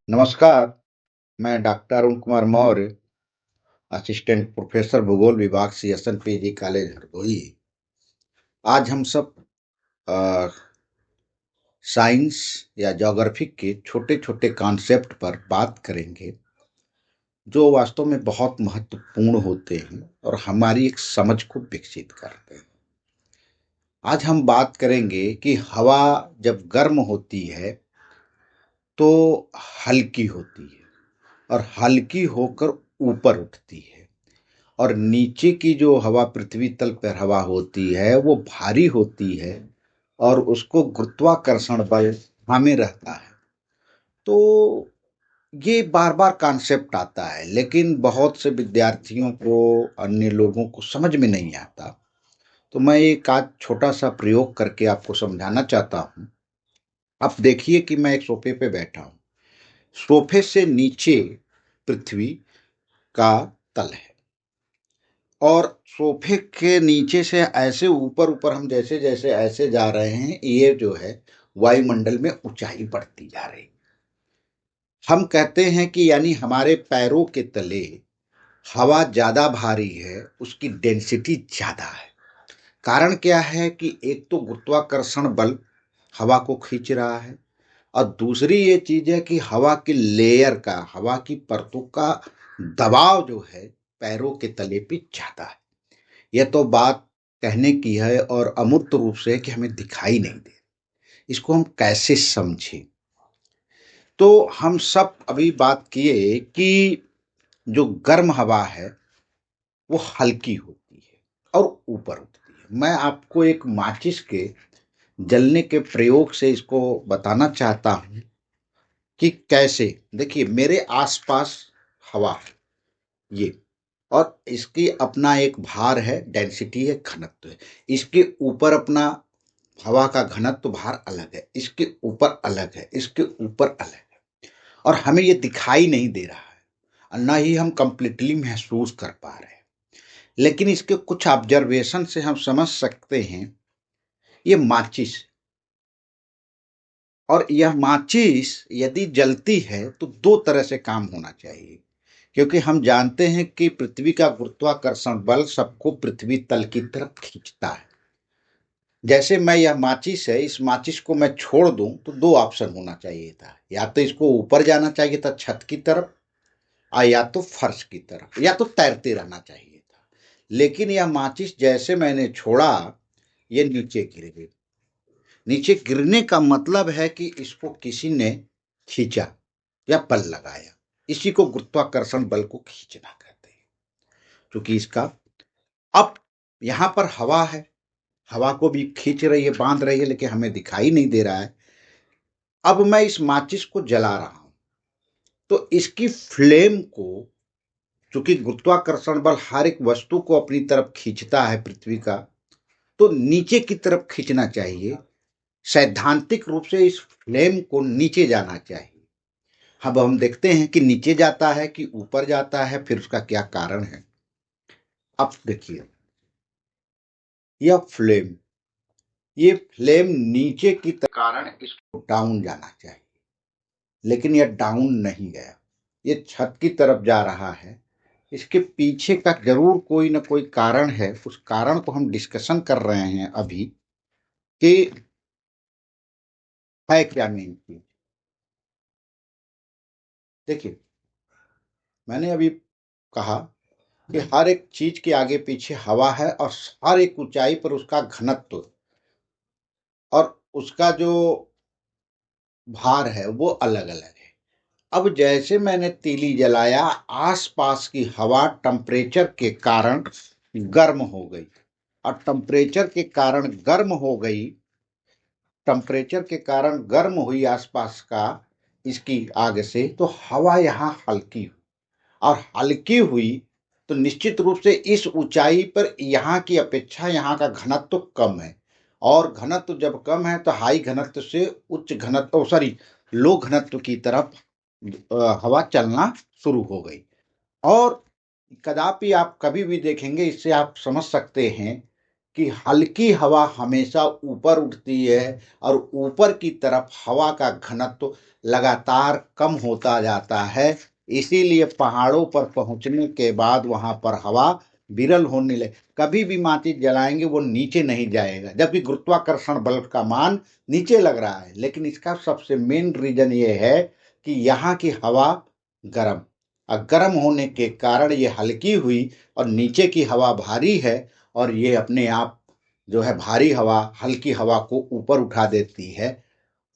नमस्कार, मैं doctor Arun Kumar Maurya, assistant professor भूगोल विभाग सीएसएन पीजी कॉलेज हरदोई। आज हम सब अ, साइंस या ज्योग्राफी के छोटे-छोटे कॉन्सेप्ट पर बात करेंगे, जो वास्तव में बहुत महत्वपूर्ण होते हैं और हमारी एक समझ को विकसित करते हैं। आज हम बात करेंगे कि हवा जब गर्म होती है, तो हल्की होती है और हल्की होकर ऊपर उठती है। और नीचे की जो हवा पृथ्वी तल पर हवा होती है वो भारी होती है और उसको गुरुत्वाकर्षण बल थामे रहता है। तो ये बार बार कॉन्सेप्ट आता है, लेकिन बहुत से विद्यार्थियों को, अन्य लोगों को समझ में नहीं आता। तो मैं एक आज छोटा सा प्रयोग करके आपको समझाना चाहता हूँ। आप देखिए कि मैं एक सोफे पे बैठा हूँ। सोफे से नीचे पृथ्वी का तल है और सोफे के नीचे से ऐसे ऊपर ऊपर हम जैसे जैसे ऐसे जा रहे हैं, ये जो है वायुमंडल में ऊंचाई बढ़ती जा रही। हम कहते हैं कि यानी हमारे पैरों के तले हवा ज्यादा भारी है, उसकी डेंसिटी ज्यादा है। कारण क्या है कि एक तो गुरुत्वाकर्षण बल हवा को खींच रहा है और दूसरी ये चीज है कि हवा की लेयर का, हवा की परतों का दबाव जो है पैरों के तले पे ज्यादा है। यह तो बात कहने की है और अमूर्त रूप से कि हमें दिखाई नहीं दे। इसको हम कैसे समझें? तो हम सब अभी बात किए कि जो गर्म हवा है वो हल्की होती है और ऊपर उठती है। मैं आपको एक माचिस के जलने के प्रयोग से इसको बताना चाहता हूं कि कैसे। देखिए, मेरे आसपास हवा है ये, और इसकी अपना एक भार है, डेंसिटी है, घनत्व है। इसके ऊपर अपना हवा का घनत्व भार अलग है, इसके ऊपर अलग है, इसके ऊपर अलग है, और हमें ये दिखाई नहीं दे रहा है और न ही हम कंप्लीटली महसूस कर पा रहे हैं। लेकिन इसके कुछ ऑब्जर्वेशन से हम समझ सकते हैं ये माचिस है। और यह माचिस यदि जलती है तो दो तरह से काम होना चाहिए, क्योंकि हम जानते हैं कि पृथ्वी का गुरुत्वाकर्षण बल सबको पृथ्वी तल की तरफ खींचता है। जैसे मैं यह माचिस है, इस माचिस को मैं छोड़ दूं तो दो ऑप्शन होना चाहिए था। या तो इसको ऊपर जाना चाहिए था छत की तरफ, और या तो फर्श की तरफ, या तो तैरते रहना चाहिए था। लेकिन यह माचिस जैसे मैंने छोड़ा, ये नीचे गिर गई। नीचे गिरने का मतलब है कि इसको किसी ने खींचा या बल लगाया। इसी को गुरुत्वाकर्षण बल को खींचना कहते हैं। क्योंकि इसका अब यहां पर हवा है, हवा को भी खींच रही है, बांध रही है, लेकिन हमें दिखाई नहीं दे रहा है। अब मैं इस माचिस को जला रहा हूं तो इसकी फ्लेम को, चूंकि गुरुत्वाकर्षण बल हर एक वस्तु को अपनी तरफ खींचता है पृथ्वी का, तो नीचे की तरफ खींचना चाहिए। सैद्धांतिक रूप से इस फ्लेम को नीचे जाना चाहिए। अब हम देखते हैं कि नीचे जाता है कि ऊपर जाता है, फिर उसका क्या कारण है। अब देखिए, यह फ्लेम, ये फ्लेम नीचे की कारण इसको डाउन जाना चाहिए, लेकिन यह डाउन नहीं गया, ये छत की तरफ जा रहा है। इसके पीछे का जरूर कोई ना कोई कारण है। उस कारण को हम डिस्कशन कर रहे हैं अभी कि है क्या मेन चीज। देखिए, मैंने अभी कहा कि हर एक चीज के आगे पीछे हवा है और हर एक ऊंचाई पर उसका घनत्व और उसका जो भार है वो अलग अलग है। अब जैसे मैंने तीली जलाया, आसपास की हवा टेम्परेचर के कारण गर्म हो गई, और टेम्परेचर के कारण गर्म हुई आसपास का इसकी आग से, तो हवा यहाँ हल्की हुई। और हल्की हुई तो निश्चित रूप से इस ऊंचाई पर यहाँ की अपेक्षा यहाँ का घनत्व कम है, और घनत्व जब कम है तो हाई घनत्व से उच्च घनत्व, सॉरी, लो घनत्व की तरफ हवा चलना शुरू हो गई। और कदापि आप कभी भी देखेंगे, इससे आप समझ सकते हैं कि हल्की हवा हमेशा ऊपर उठती है और ऊपर की तरफ हवा का घनत्व लगातार कम होता जाता है। इसीलिए पहाड़ों पर पहुंचने के बाद वहां पर हवा विरल होने लगे। कभी भी माचिस जलाएंगे वो नीचे नहीं जाएगा, जबकि गुरुत्वाकर्षण बल का मान नीचे लग रहा है। लेकिन इसका सबसे मेन रीजन ये है कि यहाँ की हवा गर्म, और गर्म होने के कारण ये हल्की हुई और नीचे की हवा भारी है, और ये अपने आप जो है भारी हवा हल्की हवा को ऊपर उठा देती है।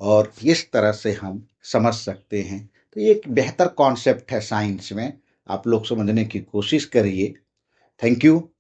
और इस तरह से हम समझ सकते हैं। तो ये एक बेहतर कॉन्सेप्ट है साइंस में, आप लोग समझने की कोशिश करिए। Thank you.